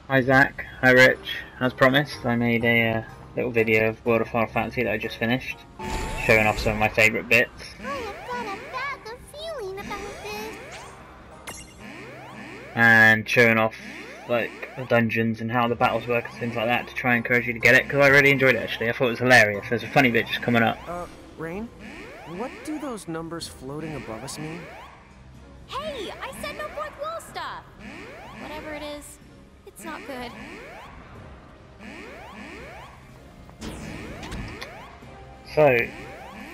Hi Zach, hi Rich. As promised, I made a little video of World of Final Fantasy that I just finished, showing off some of my favourite bits. I have got a bad feeling about this. And showing off like the dungeons and how the battles work and things like that to try and encourage you to get it, because I really enjoyed it actually. I thought it was hilarious. There's a funny bit just coming up. Rain? What do those numbers floating above us mean? Hey, I said no fourth wall stuff. Whatever it is, it's not good. So,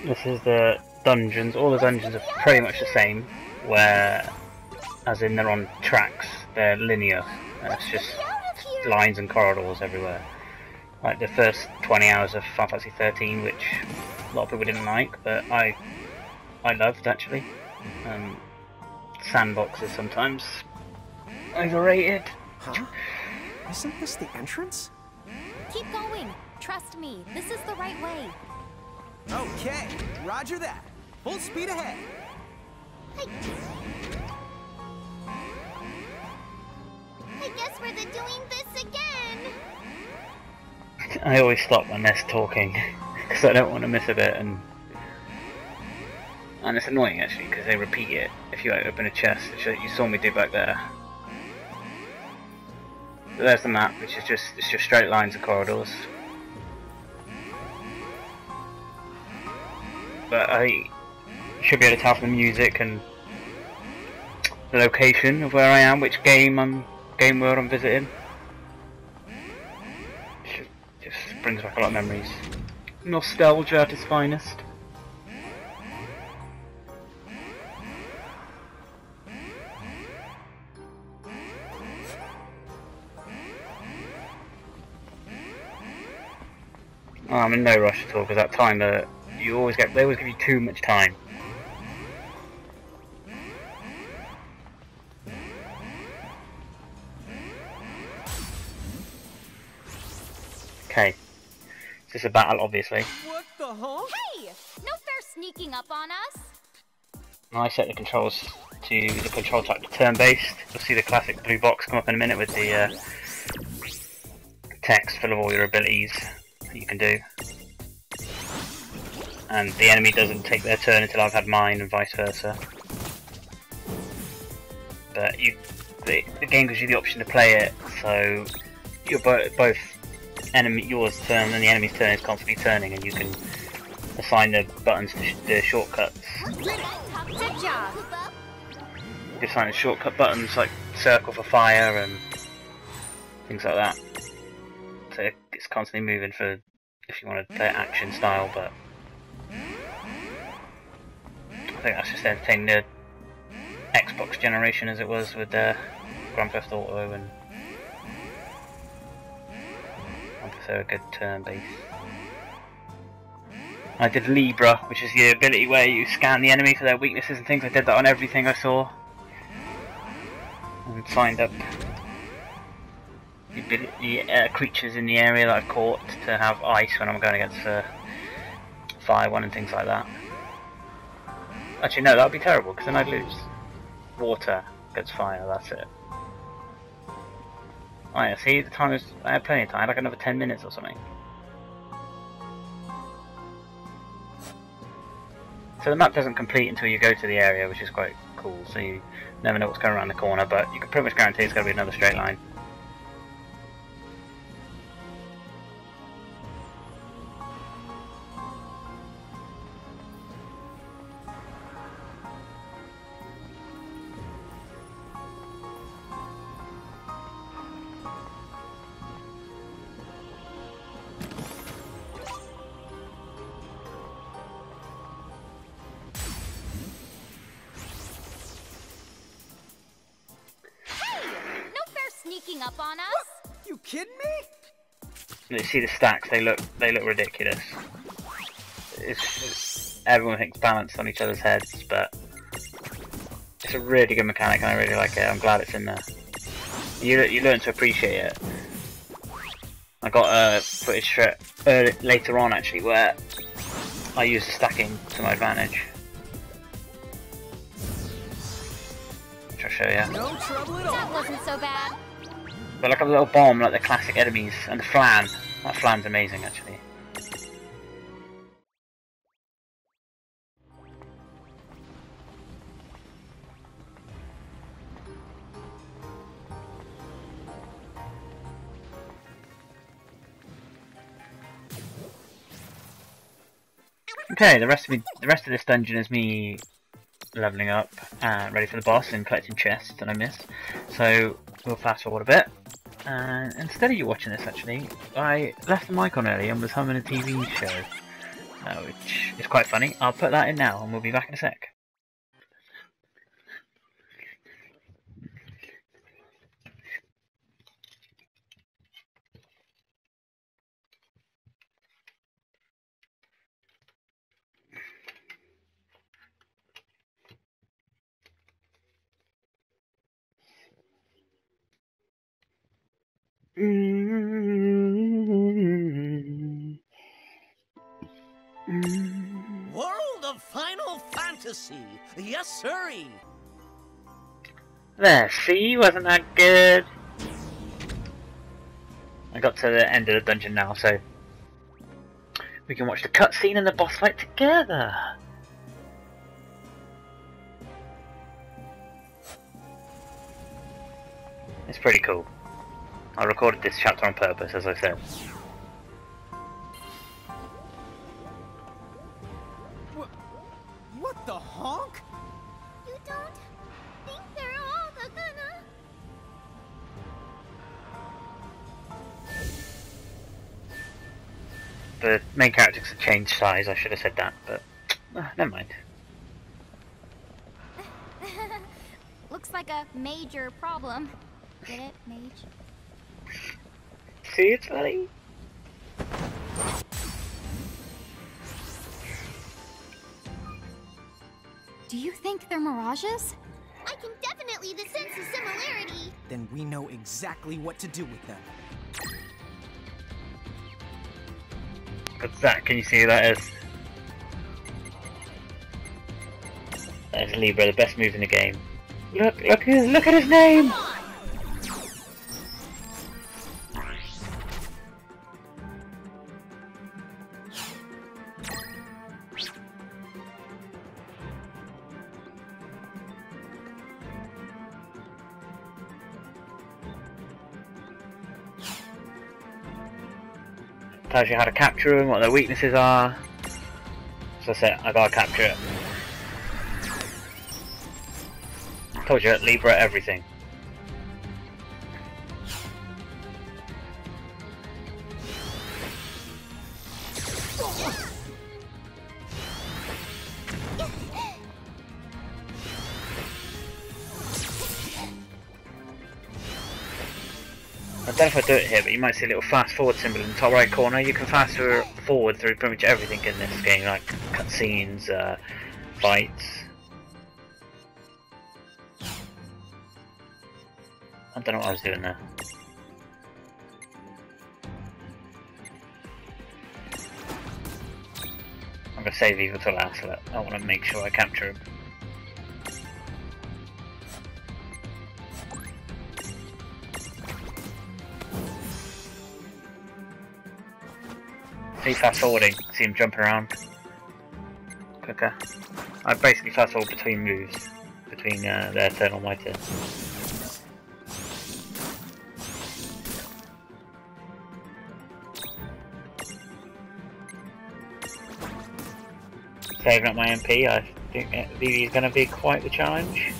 this is the dungeons. All the dungeons are pretty much the same, where, as in they're on tracks, they're linear. It's just lines and corridors everywhere. Like the first 20 hours of Final Fantasy 13, which a lot of people didn't like, but I loved actually. Sandboxes sometimes overrated. Huh? Isn't this the entrance? Keep going. Trust me, this is the right way. Okay, roger that. Full speed ahead. I guess we're doing this again. I always stop when they're talking because I don't want to miss a bit, and it's annoying actually because they repeat it if you open a chest, which you saw me do back there. So there's the map, which is just straight lines and corridors. But I should be able to tell from the music and the location of where I am, which game world I'm visiting. Just brings back a lot of memories. Nostalgia at its finest. Oh, I'm in no rush at all because that time they always give you too much time. Okay, this is a battle, obviously. What the huh? Hey! No fair sneaking up on us. I set the controls to the control type to turn-based. You'll see the classic blue box come up in a minute with the text full of all your abilities that you can do. And the enemy doesn't take their turn until I've had mine, and vice versa. But the game gives you the option to play it, so you're both yours turn and the enemy's turn is constantly turning, and you can assign the buttons to the shortcuts. Good job. You can assign the shortcut buttons like circle for fire and things like that. So it's constantly moving for if you want to play it action style, but I think that's just entertaining the Xbox generation as it was with Grand Theft Auto, and I prefer a good turn-based. I did Libra, which is the ability where you scan the enemy for their weaknesses and things. I did that on everything I saw, and signed up the creatures in the area that I've caught to have ice when I'm going against the fire one and things like that. Actually no, that would be terrible because then I'd lose. Water against fire, that's it. Oh yeah, see, the time I had plenty of time, like another 10 minutes or something. So the map doesn't complete until you go to the area, which is quite cool, so you never know what's going around the corner, but you can pretty much guarantee it's going to be another straight line. Sneaking up on us? You kidding me? You see the stacks, they look ridiculous. Everyone thinks balanced on each other's heads, but it's a really good mechanic and I really like it. I'm glad it's in there. You learn to appreciate it. I got footage later on actually where I used the stacking to my advantage. Which I'll show you. No trouble at all. That wasn't so bad. But like a little bomb, like the classic enemies, and the flan. That flan's amazing, actually. Okay, the rest of this dungeon is me leveling up, ready for the boss and collecting chests that I missed. So we'll fast forward a bit. And instead of you watching this, actually, I left the mic on early and was humming a TV show, which is quite funny. I'll put that in now, and we'll be back in a sec. World of Final Fantasy! Yes, sirree! There, see? Wasn't that good? I got to the end of the dungeon now, so we can watch the cutscene and the boss fight together. It's pretty cool. I recorded this chapter on purpose, as I said. What the honk? You don't think they're all gonna... The main characters have changed size, I should have said that, but never mind. Looks like a major problem. Get it, mage? See, it's funny. Do you think they're mirages? I can definitely sense a similarity. Then we know exactly what to do with them. What's that? Can you see who that is? That is Libra, the best move in the game. Look at his name! Tells you how to capture them, what their weaknesses are. So that's it, I gotta capture it. Told you, Libra everything. I don't know if I do it here, but you might see a little fast forward symbol in the top right corner. You can fast forward through pretty much everything in this game, like cutscenes, fights. I don't know what I was doing there. I'm gonna save Evil till last. I want to make sure I capture him. See, fast forwarding, see him jumping around quicker. I basically fast forward between moves, between their turn on my turn. Saving up my MP, I think VV is going to be quite the challenge.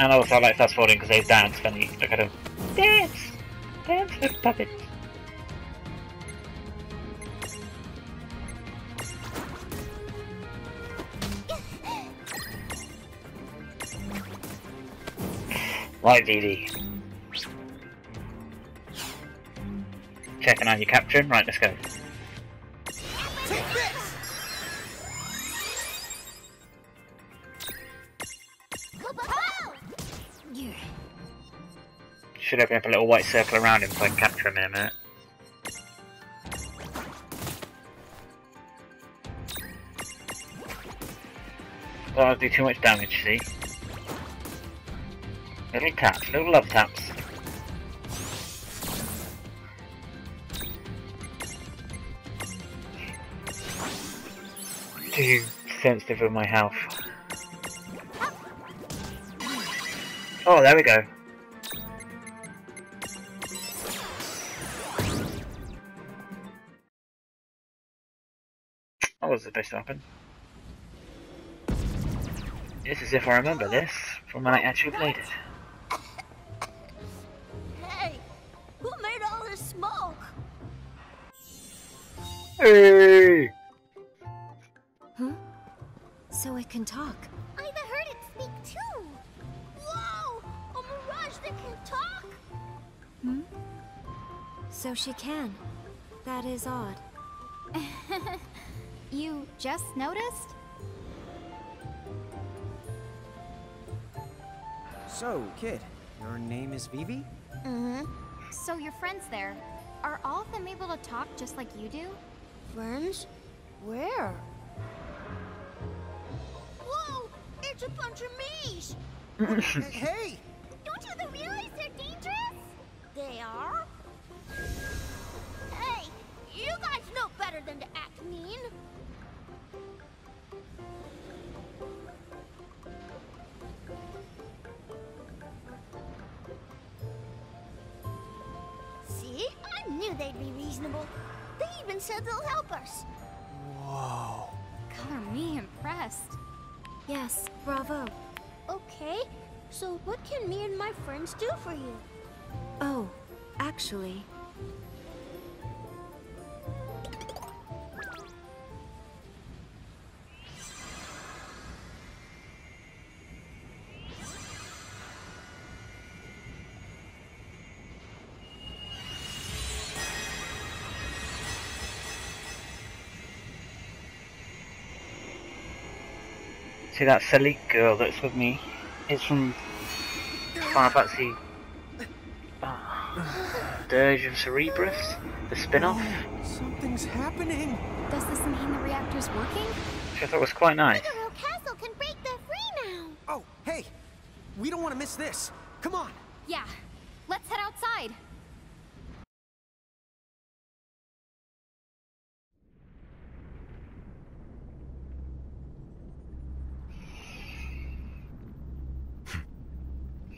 And also I like fast forwarding because they dance funny. Look at them. Dance! Dance with puppets! Right, DD. Checking out your capturing. Right, let's go. Take this! Should open up a little white circle around him so I can capture him in a minute. Don't do too much damage, see? Little taps, little love taps. Too sensitive with my health. Oh, there we go. That was the best happen. It's as if I remember this from when I actually played it. Hey, who made all this smoke? Hey! Huh? So it can talk. I've heard it speak too. Whoa, a mirage that can talk? Hmm? So she can. That is odd. You just noticed? So, kid, your name is Vivi? Mm-hmm. So your friends there, are all of them able to talk just like you do? Friends? Where? Whoa, it's a bunch of me's. Hey! Don't you realize they're dangerous? They are? Hey, you guys know better than to act mean. See? I knew they'd be reasonable. They even said they'll help us. Whoa. Color me impressed. Yes, bravo. Okay, so what can me and my friends do for you? Oh, actually... See that silly girl that's with me is from Final Fantasy Dirge of Cerebrus, the spin-off, Something's happening. Does this mean the reactor's working? which I thought was quite nice. Figaro Castle can break the free now. Oh, hey! We don't want to miss this. Come on. Yeah. Let's head outside.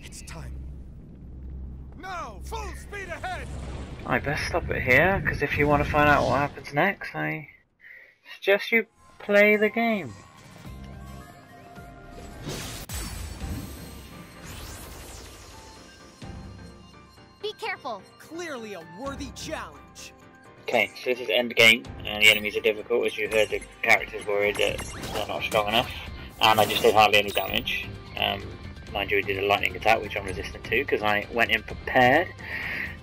It's time. Now, full speed ahead! I best stop it here, because if you want to find out what happens next, I suggest you play the game. Be careful. Clearly a worthy challenge. Okay, so this is end game, and the enemies are difficult, as you heard the characters worried that they're not strong enough, and I just did hardly any damage. Mind you, I did a lightning attack, which I'm resistant to, because I went in prepared,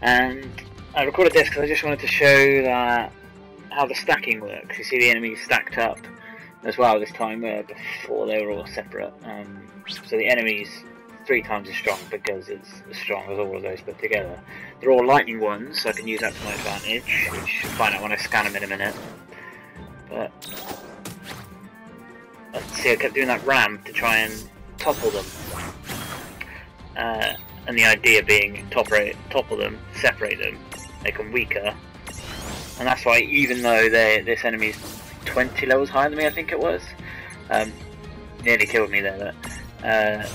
and I recorded this because I just wanted to show that how the stacking works. You see the enemies stacked up as well this time, where before they were all separate. So the enemies 3 times as strong because it's as strong as all of those put together. They're all lightning ones, so I can use that to my advantage, which you'll find out when I scan them in a minute. But see, I kept doing that ram to try and topple them. And the idea being topple them, separate them, make them weaker. And that's why, even though this enemy's 20 levels higher than me, I think it was, nearly killed me there, but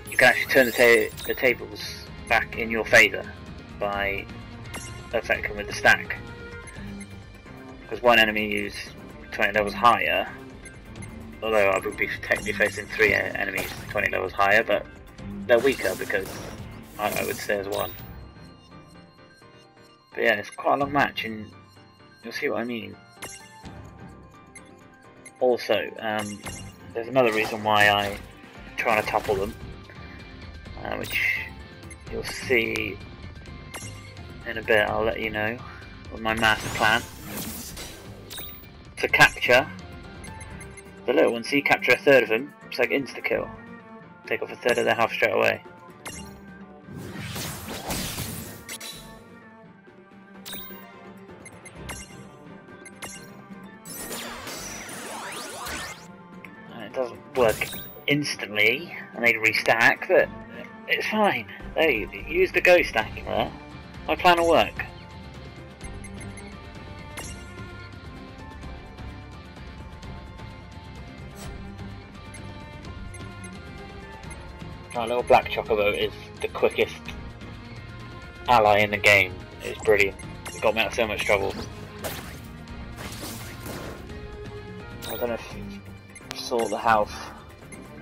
you can actually turn the tables back in your favour by affecting with the stack. Because one enemy is 20 levels higher, although I would be technically facing 3 enemies 20 levels higher, but they're weaker because I would stay as one. But yeah, it's quite a long match, and you'll see what I mean. Also, there's another reason why I'm trying to topple them, which you'll see in a bit. I'll let you know with my master plan. To capture the little ones, so you capture a third of them, it's like insta-kill. Take off a third of their health straight away. doesn't work instantly, and they'd restack, but it's fine. They use the go stacking there. My plan will work. Our little black chocobo is the quickest ally in the game. It's brilliant. It got me out of so much trouble. I don't know if you saw the health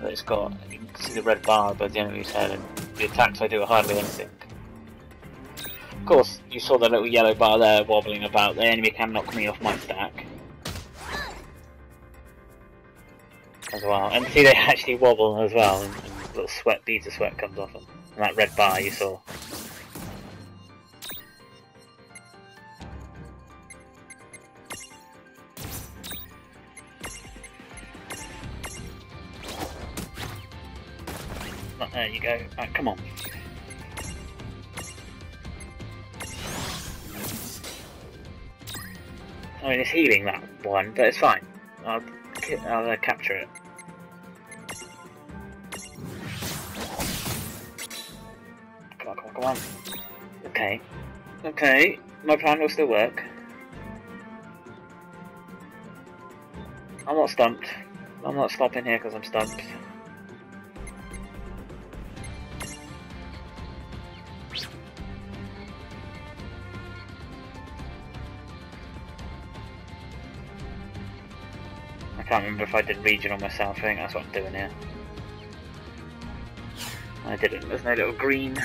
that it's got. You can see the red bar above the enemy's head, and the attacks I do are hardly anything. Of course, you saw the little yellow bar there wobbling about. The enemy can knock me off my stack as well. And see, they actually wobble as well, and little sweat, beads of sweat comes off them. And that red bar you saw. There you go. Right, come on. I mean, it's healing that one, but it's fine. I'll capture it. Come on, come on, come on. Okay. Okay. My plan will still work. I'm not stumped. I'm not stopping here because I'm stumped. I can't remember if I did regional myself. I think that's what I'm doing here. I didn't. There's no little green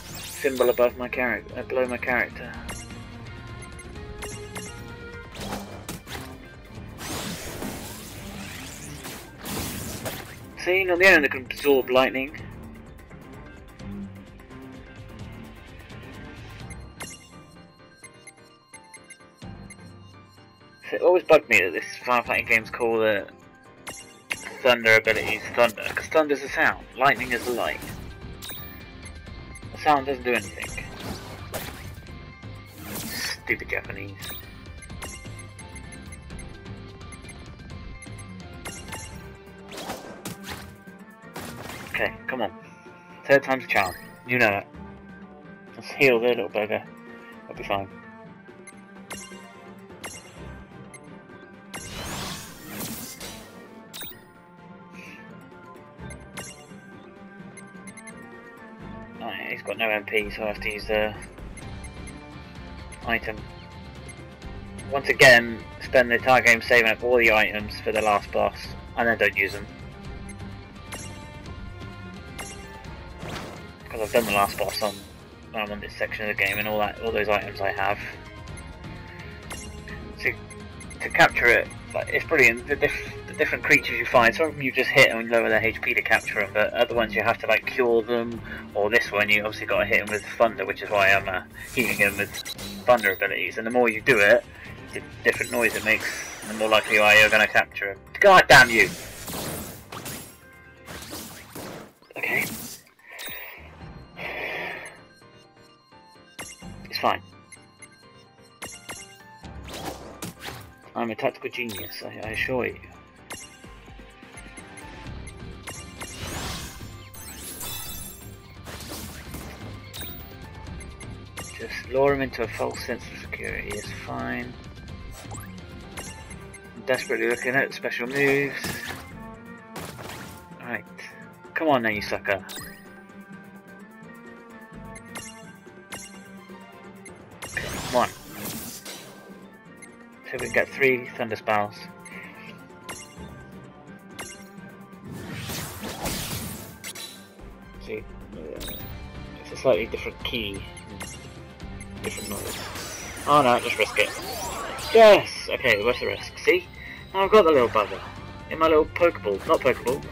symbol above my character, below my character. See, not the only that can absorb lightning. It always bugged me that this Final Fighting game's called the thunder abilities thunder, because thunder's a sound, lightning is a light. The sound doesn't do anything. Stupid Japanese. Okay, come on. Third time's a charm. You know it. Let's heal the little bugger. That'll be fine. He's got no MP, so I have to use the item. Once again, spend the entire game saving up all the items for the last boss, and then don't use them. Because I've done the last boss when I'm on this section of the game, and all those items I have. To capture it, like, it's brilliant. The different creatures you find, some of them you just hit and lower their HP to capture them, but other ones you have to like cure them, or this one you obviously got to hit them with thunder, which is why I'm healing them with thunder abilities, and the more you do it, the different noise it makes, the more likely you are you're going to capture them. God damn you! Okay. It's fine. I'm a tactical genius, I assure you. Just lure him into a false sense of security is fine. I'm desperately looking at special moves. Right. Come on now, you sucker. Okay, come on. So we can get 3 thunder spells. See, it's a slightly different key. Different noise. Oh no, just risk it. Yes! Okay, where's the risk? See? Now I've got the little bugger. In my little Pokeball. Not Pokeball.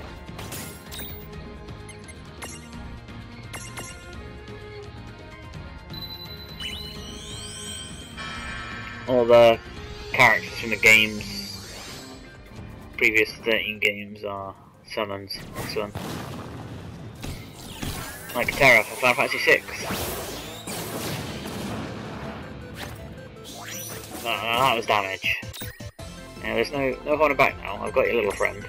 All the characters from the games, previous 13 games, are summons. This one. Like Terra for Final Fantasy 6. That was damage. Yeah, there's no holding back now. I've got your little friend.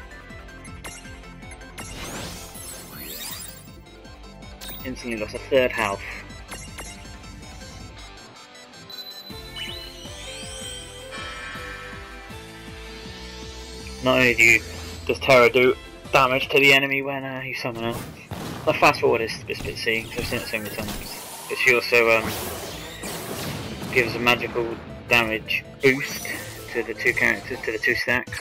Instantly lost a third health. Not only does Terror do damage to the enemy when you summon her. I'll fast forward this bit scene because I've seen it so many times. But she also gives a magical damage boost to the two characters, to the two stacks.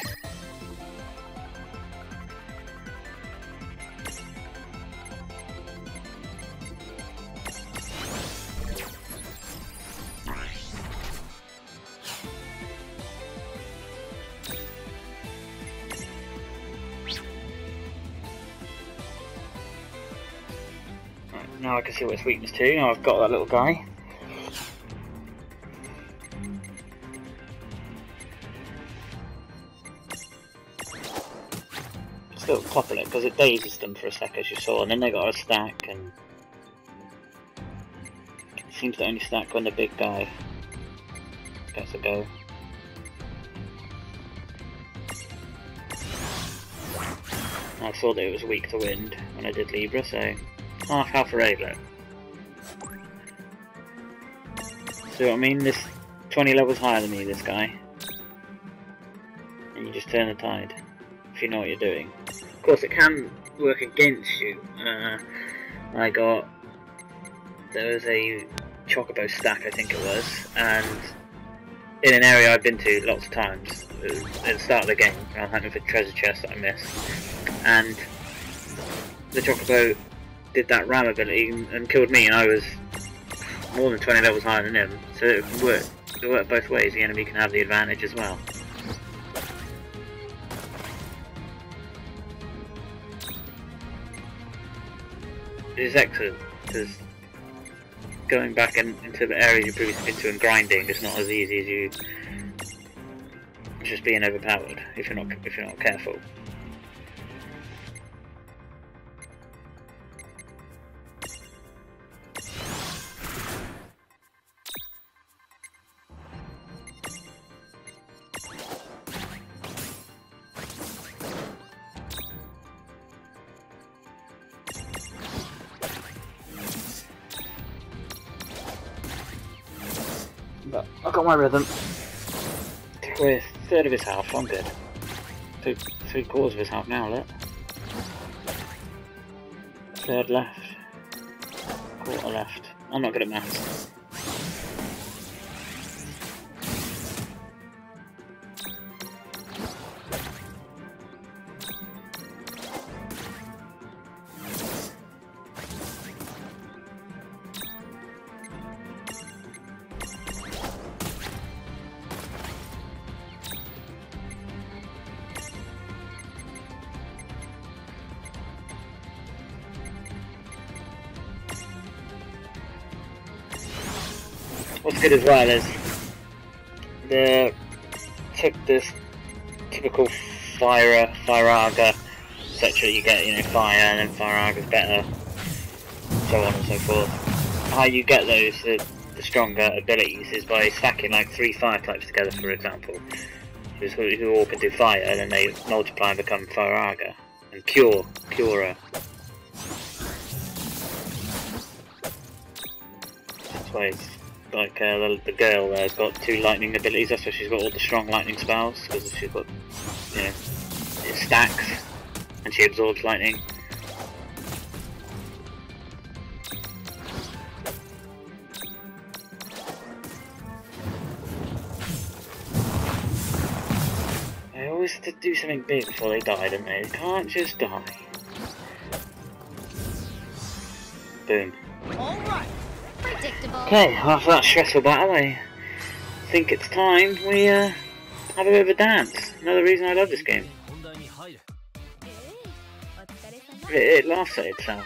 Now I can see what its weakness to. Now I've got that little guy. Still couple it because it dazes them for a sec, as you saw, and then they got a stack, and it seems to only stack when the big guy gets a go. I saw that it was weak to wind when I did Libra, so half health for Abler. See what I mean? This 20 levels higher than me, this guy. And you just turn the tide, if you know what you're doing. Of course, it can work against you. There was a Chocobo stack, I think it was, and in an area I've been to lots of times, at the start of the game, I was hunting for treasure chests that I missed, and the Chocobo did that ram ability and killed me, and I was more than 20 levels higher than him, so it can work both ways. The enemy can have the advantage as well. It is excellent, because going back into the areas you've previously been to and grinding is not as easy as you just being overpowered if you're not careful. But I got my rhythm. We're a third of his health, I'm good. Three quarters of his health now, look. Third left. Quarter left. I'm not good at maths. What's good as well is the typical Firaga etc. You get, you know, fire and then Firaga's better, so on and so forth. How you get those the stronger abilities is by stacking like 3 fire types together, for example, who all can do fire, and then they multiply and become Firaga and Cura. That's why it's like the girl there's got 2 lightning abilities. That's why she's got all the strong lightning spells, because she's got, you know, it stacks and she absorbs lightning. They always have to do something big before they die, don't they? They can't just die. Boom. Alright. Predictable. Okay, after that stressful battle, I think it's time we have a bit of a dance. Another reason I love this game. It laughs at itself.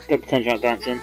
Good potential at dancing.